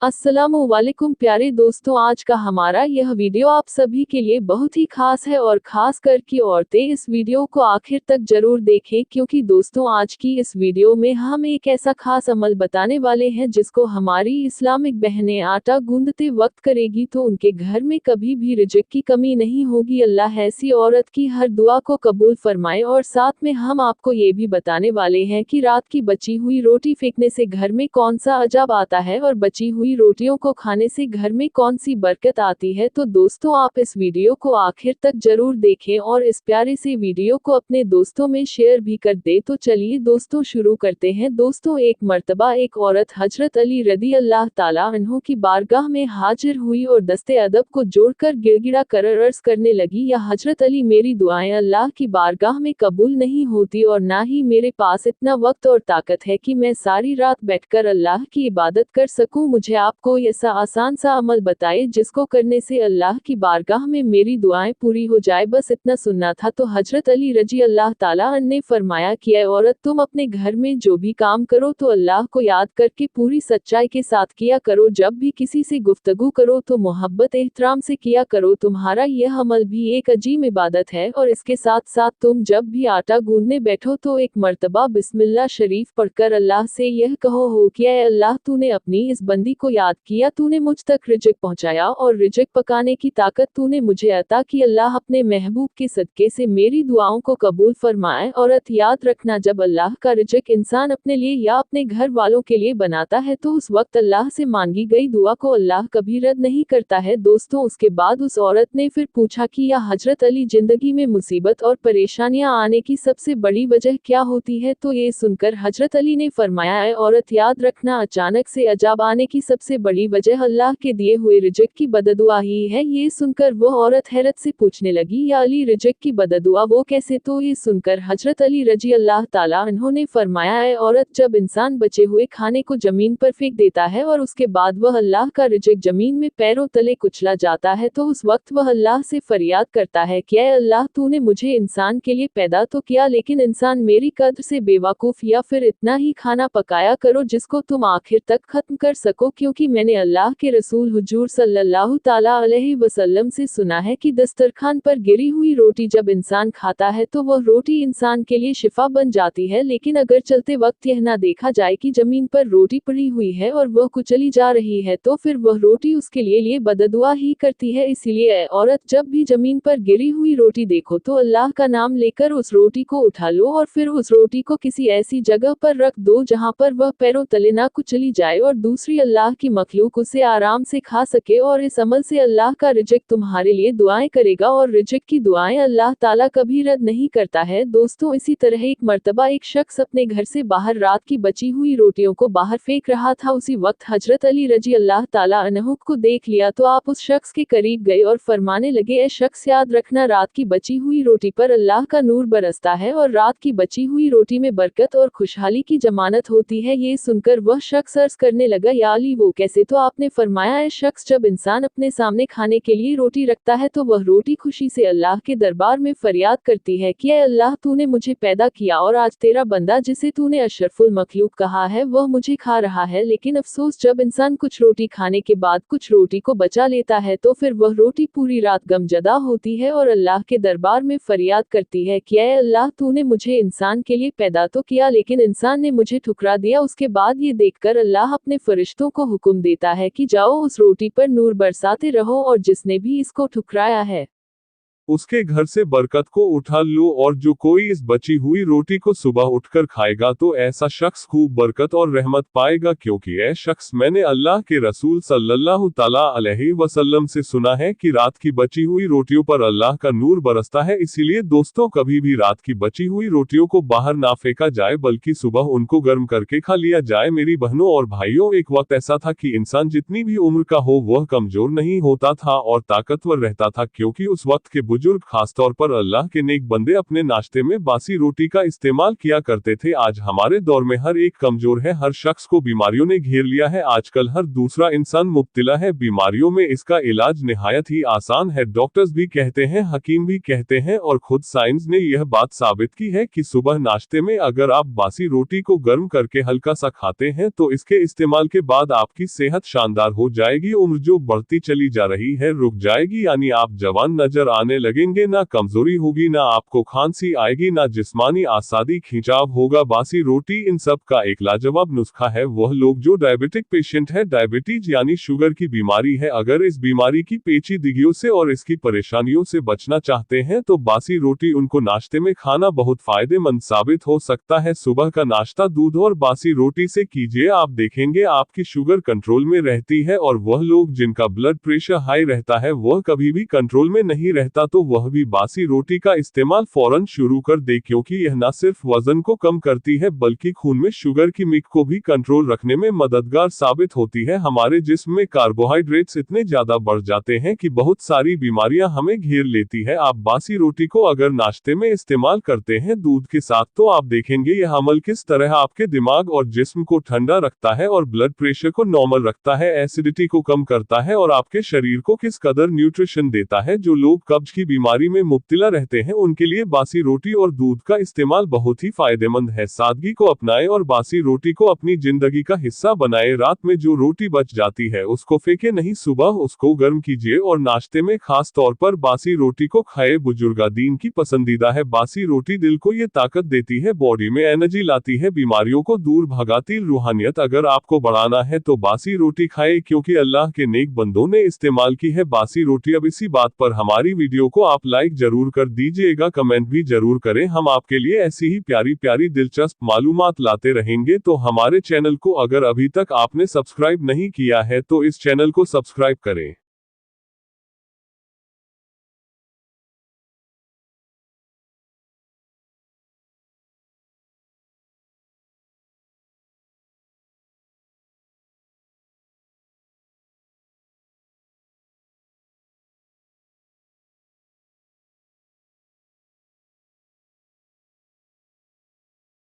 अस्सलामुअलैकुम प्यारे दोस्तों, आज का हमारा यह वीडियो आप सभी के लिए बहुत ही खास है और खास कर कि औरतें इस वीडियो को आखिर तक जरूर देखें, क्योंकि दोस्तों आज की इस वीडियो में हम एक ऐसा खास अमल बताने वाले हैं जिसको हमारी इस्लामिक बहनें आटा गूंदते वक्त करेगी तो उनके घर में कभी भी रिज़्क की कमी नहीं होगी। अल्लाह ऐसी औरत की हर दुआ को कबूल फरमाए। और साथ में हम आपको ये भी बताने वाले हैं कि रात की बची हुई रोटी फेंकने से घर में कौन सा अजाब आता है और बची हुई रोटियों को खाने से घर में कौन सी बरकत आती है। तो दोस्तों आप इस वीडियो को आखिर तक जरूर देखें और इस प्यारे से वीडियो को अपने दोस्तों में शेयर भी कर दे। तो चलिए दोस्तों शुरू करते हैं। दोस्तों एक मर्तबा एक औरत हजरत अली रदी अल्लाह ताला अन्हु की बारगाह में हाजिर हुई और दस्ते अदब को जोड़कर गिड़गिड़ा कर अर्ज करने लगी, या हजरत अली मेरी दुआएं अल्लाह की बारगाह में कबूल नहीं होती और ना ही मेरे पास इतना वक्त और ताकत है कि मैं सारी रात बैठकर अल्लाह की इबादत कर सकूं। मुझे आप कोई ऐसा आसान सा अमल बताए जिसको करने से अल्लाह की बारगाह में मेरी दुआएं पूरी हो जाए, बस इतना सुनना था। तो हजरत अली रजी अल्लाह ताला अन्हु ने फरमाया कि ऐ औरत, तुम अपने घर में जो भी काम करो तो अल्लाह को याद करके पूरी सच्चाई के साथ किया करो। जब भी किसी से गुफ्तगू करो तो मोहब्बत एहतराम से किया करो। तुम्हारा यह अमल भी एक अजीम इबादत है। और इसके साथ साथ तुम जब भी आटा गूंदने बैठो तो एक मर्तबा बिस्मिल्लाह शरीफ पढ़कर अल्लाह से यह कहो हो कि ऐ अल्लाह, तूने अपनी इस बंदी को याद किया, तूने मुझ तक रिज़्क पहुंचाया और रिज़्क पकाने की ताकत तूने मुझे अता की। अल्लाह अपने महबूब के सदके से मेरी दुआओं को कबूल फरमाए। औरत याद रखना, जब अल्लाह का रिज़्क इंसान अपने लिए या अपने घर वालों के लिए बनाता है तो उस वक्त अल्लाह से मांगी गई दुआ को अल्लाह कभी रद्द नहीं करता है। दोस्तों उसके बाद उस औरत ने फिर पूछा कि या हजरत अली, जिंदगी में मुसीबत और परेशानियां आने की सबसे बड़ी वजह क्या होती है? तो ये सुनकर हजरत अली ने फरमाया, ऐ औरत याद रखना, अचानक से अजाब आने की सबसे बड़ी वजह अल्लाह के दिए हुए रिज़्क की बददुआ ही है। ये सुनकर वो औरत हैरत से पूछने लगी, या अली, रिज़्क की बददुआ वो कैसे? तो ये सुनकर हजरत अली रजी अल्लाह ताला अन्हु ने फरमाया, ऐ औरत, जब इंसान बचे हुए खाने को जमीन पर फेंक देता है और उसके बाद वह अल्लाह का रिज़्क जमीन में पैरों तले कुचला जाता है तो उस वक्त वह अल्लाह से फरियाद करता है कि ऐ अल्लाह, तूने मुझे इंसान के लिए पैदा तो किया, लेकिन इंसान मेरी कद्र से बेवकूफ़, या फिर इतना ही खाना पकाया करो जिसको तुम आखिर तक खत्म कर सको, क्योंकि मैंने अल्लाह के रसूल हुजूर सल्लल्लाहु ताला अलैहि वसल्लम से सुना है कि दस्तरखान पर गिरी हुई रोटी जब इंसान खाता है तो वह रोटी इंसान के लिए शिफा बन जाती है। लेकिन अगर चलते वक्त यह ना देखा जाए कि जमीन पर रोटी पड़ी हुई है और वह कुचली जा रही है तो फिर वह रोटी उसके लिए बददुआ ही करती है। इसीलिए ऐ औरत, जब भी जमीन पर गिरी हुई रोटी देखो तो अल्लाह का नाम लेकर उस रोटी को उठा लो और फिर उस रोटी को किसी ऐसी जगह पर रख दो जहां पर वह पैरों तले ना कुचली जाए और दूसरी अल्लाह की मखलूक उसे आराम से खा सके। और इस अमल से अल्लाह का रिज़्क तुम्हारे लिए दुआएं करेगा और रिज़्क की दुआएं अल्लाह ताला कभी रद्द नहीं करता है। दोस्तों इसी तरह एक मर्तबा एक शख्स अपने घर से बाहर रात की बची हुई रोटियों को बाहर फेंक रहा था। उसी वक्त हजरत अली रजी अल्लाह ताला अन्हु को देख लिया तो आप उस शख्स के करीब गए और फरमाने लगे, ऐ शख्स, याद रखना, रात की बची हुई रोटी पर अल्लाह का नूर बरसता है और रात की बची हुई रोटी में बरकत और खुशहाली की जमानत होती है। ये सुनकर वह शख्स अर्ज करने लगा, या अली वो कैसे? तो आपने फरमाया, ऐ शख्स, जब इंसान अपने सामने खाने के लिए रोटी रखता है तो वह रोटी खुशी से अल्लाह के दरबार में फरियाद करती है कि ऐ अल्लाह, तूने मुझे पैदा किया और आज तेरा बंदा जिसे तूने अशरफुल मखलूक कहा है वह मुझे खा रहा है। लेकिन अफसोस, जब इंसान कुछ रोटी खाने के बाद कुछ रोटी को बचा लेता है तो फिर वह रोटी पूरी रात गमजदा होती है और अल्लाह के दरबार में फरियाद करती है कि ऐ अल्लाह, तूने मुझे इंसान के लिए पैदा तो किया लेकिन इंसान ने मुझे ठुकरा दिया। उसके बाद ये देखकर अल्लाह अपने फरिश्तों को हुक्म देता है कि जाओ उस रोटी पर नूर बरसाते रहो और जिसने भी इसको ठुकराया है उसके घर से बरकत को उठा लो, और जो कोई इस बची हुई रोटी को सुबह उठकर खाएगा तो ऐसा शख्स खूब बरकत और रहमत पाएगा, क्योंकि ऐ शख्स, मैंने अल्लाह के रसूल सल्लल्लाहु ताला अलैहि वसल्लम से सुना है कि रात की बची हुई रोटियों पर अल्लाह का नूर बरसता है। इसीलिए दोस्तों कभी भी रात की बची हुई रोटियों को बाहर ना फेंका जाए बल्कि सुबह उनको गर्म करके खा लिया जाए। मेरी बहनों और भाइयों, एक वक्त ऐसा था कि इंसान जितनी भी उम्र का हो वह कमजोर नहीं होता था और ताकतवर रहता था, क्योंकि उस वक्त के बुजुर्ग खासतौर पर अल्लाह के नेक बंदे अपने नाश्ते में बासी रोटी का इस्तेमाल किया करते थे। आज हमारे दौर में हर एक कमजोर है, हर शख्स को बीमारियों ने घेर लिया है। आजकल हर दूसरा इंसान मुब्तला है बीमारियों में। इसका इलाज निहायत ही आसान है। डॉक्टर्स भी कहते हैं, हकीम भी कहते हैं और खुद साइंस ने यह बात साबित की है कि सुबह नाश्ते में अगर आप बासी रोटी को गर्म करके हल्का सा खाते हैं तो इसके इस्तेमाल के बाद आपकी सेहत शानदार हो जाएगी। उम्र जो बढ़ती चली जा रही है रुक जाएगी, यानी आप जवान नजर आने लगेंगे। ना कमजोरी होगी, ना आपको खांसी आएगी, ना जिस्मानी आसादी खिंचाव होगा। बासी रोटी इन सब का एक लाजवाब नुस्खा है। वह लोग जो डायबिटिक पेशेंट है, डायबिटीज यानी शुगर की बीमारी है, अगर इस बीमारी की पेचीदगियों से और इसकी परेशानियों से बचना चाहते हैं तो बासी रोटी उनको नाश्ते में खाना बहुत फायदेमंद साबित हो सकता है। सुबह का नाश्ता दूध और बासी रोटी से कीजिए, आप देखेंगे आपकी शुगर कंट्रोल में रहती है। और वह लोग जिनका ब्लड प्रेशर हाई रहता है, वह कभी भी कंट्रोल में नहीं रहता, तो वह भी बासी रोटी का इस्तेमाल फौरन शुरू कर दे, क्योंकि यह न सिर्फ वजन को कम करती है बल्कि खून में शुगर की मिक को भी कंट्रोल रखने में मददगार साबित होती है। हमारे जिस्म में कार्बोहाइड्रेट्स इतने ज्यादा बढ़ जाते हैं कि बहुत सारी बीमारियां हमें घेर लेती है। आप बासी रोटी को अगर नाश्ते में इस्तेमाल करते हैं दूध के साथ, तो आप देखेंगे यह अमल किस तरह आपके दिमाग और जिस्म को ठंडा रखता है और ब्लड प्रेशर को नॉर्मल रखता है, एसिडिटी को कम करता है और आपके शरीर को किस कदर न्यूट्रिशन देता है। जो लोग कब्ज की बीमारी में मुब्तला रहते हैं उनके लिए बासी रोटी और दूध का इस्तेमाल बहुत ही फायदेमंद है। सादगी को अपनाएं और बासी रोटी को अपनी जिंदगी का हिस्सा बनाएं। रात में जो रोटी बच जाती है उसको फेंके नहीं, सुबह उसको गर्म कीजिए और नाश्ते में खास तौर पर बासी रोटी को खाए। बुजुर्गादीन की पसंदीदा है। बासी रोटी दिल को ये ताकत देती है, बॉडी में एनर्जी लाती है, बीमारियों को दूर भगाती रूहानियत अगर आपको बढ़ाना है तो बासी रोटी खाए, क्योंकि अल्लाह के नेक बंदों ने इस्तेमाल की है बासी रोटी। अब इसी बात पर हमारी वीडियो को आप लाइक जरूर कर दीजिएगा, कमेंट भी जरूर करें। हम आपके लिए ऐसी ही प्यारी प्यारी दिलचस्प मालूमात लाते रहेंगे। तो हमारे चैनल को अगर अभी तक आपने सब्सक्राइब नहीं किया है तो इस चैनल को सब्सक्राइब करें।